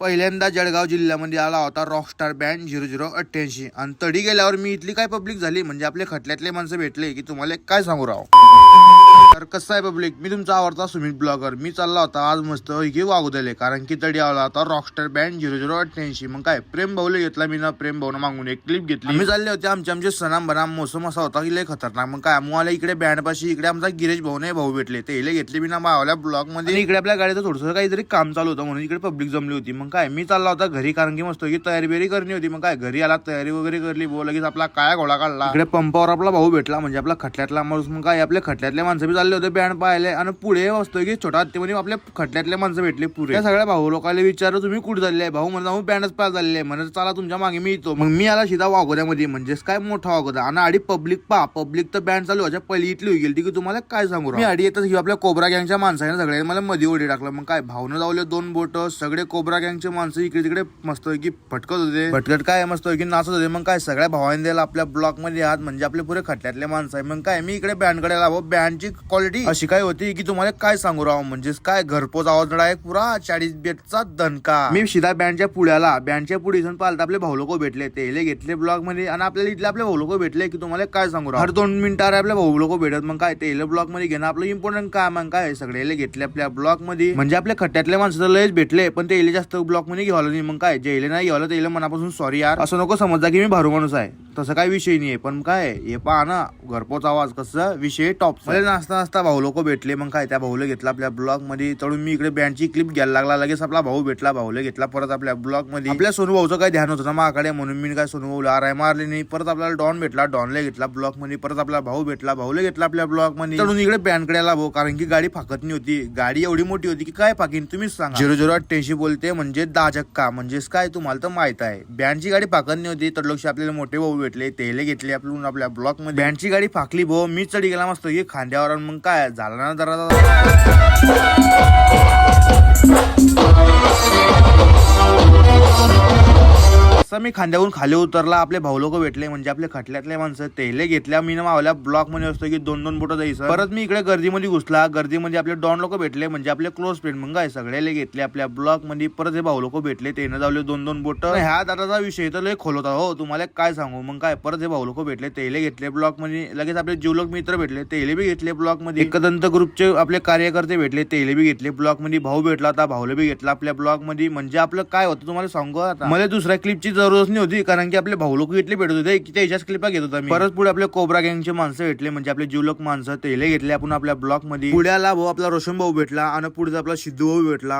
पहिल्यांदा जळगाव जिल्ह्यामध्ये आला होता रॉकस्टार बँड 0088 आणि तडी गेल्यावर मी इथली काय पब्लिक झाली म्हणजे आपले खटल्यातले माणसं भेटले की तुम्हाला काय सांगू राव. तर कसं आहे पब्लिक, मी तुमचा आवडता सुमित ब्लॉगर. मी चालला होता आज मस्त की वागुदले, कारण की तडी आला होता रॉकस्टार बँड 0088. मग काय प्रेम भाऊला घेतला मी ना, प्रेम भाऊन मागून एक क्लिप घेतली. मी चालले होते आमचे सणाम बनाम. मोसम असा होता की लय खतरनाक. मग काय मुला इकडे बँड पाशी इकडे आमचा गिरीश भाऊ नाही भाऊ भेटले, ते घेतले मी ना भावाला ब्लॉग मध्ये. इकडे आपल्या गाडीचं थोडंसं काहीतरी काम चालू होतं म्हणून इकडे पब्लिक जमली होती. मग काय मी चालला होता घरी, कारण की मस्त की तयारी बिरी करणी होती. मग काय घरी आला, तयारी वगैरे करली, भाऊ लगेच आपला काय घोडा काढला. इकडे पंपावर आपला भाऊ भेटला म्हणजे आपला खटल्यातला माणूस. मग काय आपल्या खटल्यातले माणसं बी चालले होते बँड पाहायला. आणि पुढे असतो की छोटा हत्तीमध्ये आपल्या खटल्यातले माणसं भेटले पुरे. त्या सगळ्या भाऊ लोकांना विचारलं तुम्ही कुठे चालले. भाऊ म्हणला मी बँडच पाहायला चालले. म्हणजे चला तुमच्या मागे मी येतो. मग मी आला सीधा वाघोद्यामध्ये, म्हणजेच काय मोठा वाघोदा. आणि आडी पब्लिक पब्लिक तर बँड चालू व्हायच्या पहिली इटली गेली की तुम्हाला काय सांगू. मी आडी येतच आपल्या कोबरा गँगच्या माणसाने सगळ्यांनी मला मध्ये ओढी टाकलं. मग काय भावनं जावले 2 बोट, सगळे कोबरा गँगचे माणसं इकडे तिकडे मस्त की फटकत होते, फटकत काय मस्त की नाचत होते. मग काय सगळ्या भावांनी द्यायला आपल्या ब्लॉक मध्ये आहात म्हणजे आपले पुरे खटल्यातले माणसं आहे. मग काय मी इकडे बँडकडे आला. बँडची क्वालिटी अशी काय होती की तुम्हाला काय सांगू राव, म्हणजेच काय घरपोच आवाज आहे पुरा 40 बेटचा दणका. मी सीधा बँडच्या पुढ्याला, बँडच्या पुढे इथून पालता आपले भाऊ लोक भेटले, ते घेतले ब्लॉग मध्ये. आणि आपल्याला इथले आपले भाऊ लोक भेटले की तुम्हाला काय सांगू राव, हर 2 मिनिटावर आपल्या भाऊ लोक भेटत. मग काय ते ब्लॉग मध्ये घेणं आपलं इम्पॉर्टंट काम. मग काय सगळे घेतले आपल्या ब्लॉग मध्ये, म्हणजे आपल्या खट्ट्यातले माणसं लयच भेटले पण ते जास्त ब्लॉग मध्ये घेवाला नाही. मग काय जेले नाही घेवाला ते मनापासून सॉरी यार, असं नको समजा की मी भारू माणूस आहे, तसं काही विषय नाहीये. पण काय हे पहा ना, घरपोच आवाज कसं विषय टॉप. मला नाचता भाऊ लोक भेटले. मग काय त्या भाऊला घेतला आपल्या ब्लॉग मध्ये. तळून मी इकडे बँडची क्लिप घ्यायला लागला. लगेच आपला भाऊ भेटला, भाऊला घेतला परत आपल्या ब्लॉग मध्ये. आपल्या सोनू भाऊचं काय ध्यान होतं ना माझ्याकडे, म्हणून मी काय सोनू भाऊला आराय मारली नाही. परत आपल्याला डॉन भेटला, डॉनला घेतला ब्लॉग मध्ये. परत आपला भाऊ भेटला, भाऊला घेतला आपल्या ब्लॉग मध्ये. तळून इकडे बँडकडे आला भाऊ, कारण की गाडी फाकत नाही होती. गाडी एवढी मोठी होती की काय फाकीन तुम्हीच सांगा. 0088 बोलते म्हणजे 10 चक्का, म्हणजेच काय तुम्हाला तर माहित आहे. बँडची गाडी फाकत नाही होती. तर लक्ष आपल्याला मोठे भाऊ भेटले, तेले घेतले आपण आपल्या ब्लॉक मध्ये. बँडची गाडी फाकली भाऊ, मी चढी गेला मस्त की खांद्यावर. मग काय झालं ना जरा मी खांद्यावरून खाली उतरला. आपले भाऊ लोक भेटले म्हणजे आपले खटल्यातले माणसं, तेले घेतल्या मी ना मावल्या ब्लॉक मध्ये असतो की 2-2 बोट जायचं. परत मी इकडे गर्दीमध्ये घुसला. गर्दीमध्ये आपले डॉन लोक भेटले म्हणजे आपले क्लोज फ्रेंड. मग काय सगळ्याला घेतले आपल्या ब्लॉक मध्ये. परत हे भाऊ लोक भेटले, ते जावले 2-2 बोट. ह्या दादाचा विषय तर लय खोल होता हो, तुम्हाला काय सांगू. मग काय परत हे भाऊ लोक भेटले, तेले घेतले ब्लॉक मध्ये. लगेच आपले जीवलोक मित्र भेटले, तेले बी घेतले ब्लॉक मध्ये. एकदंत ग्रुपचे आपले कार्यकर्ते भेटले, तेले बी घेतले ब्लॉक मध्ये. भाऊ भेटला होता, भाऊला बी घेतला आपल्या ब्लॉक मध्ये. म्हणजे आपलं काय होतं तुम्हाला सांगू आता, मला दुसऱ्या क्लिपची जरूरत नाही होती, कारण की आपले भाऊ लोक इथले भेटत होते की त्याच्याच क्लिपा घेत होता मी. परत पुढे आपले कोबरा गँगचे माणसं भेटले म्हणजे आपले जीवलोक माणसं, तेले घेतले आपण आपल्या ब्लॉक मध्ये. पुढ्याला भाऊ आपला रोशन भाऊ भेटला आणि पुढे आपला सिद्धू भाऊ भेटला.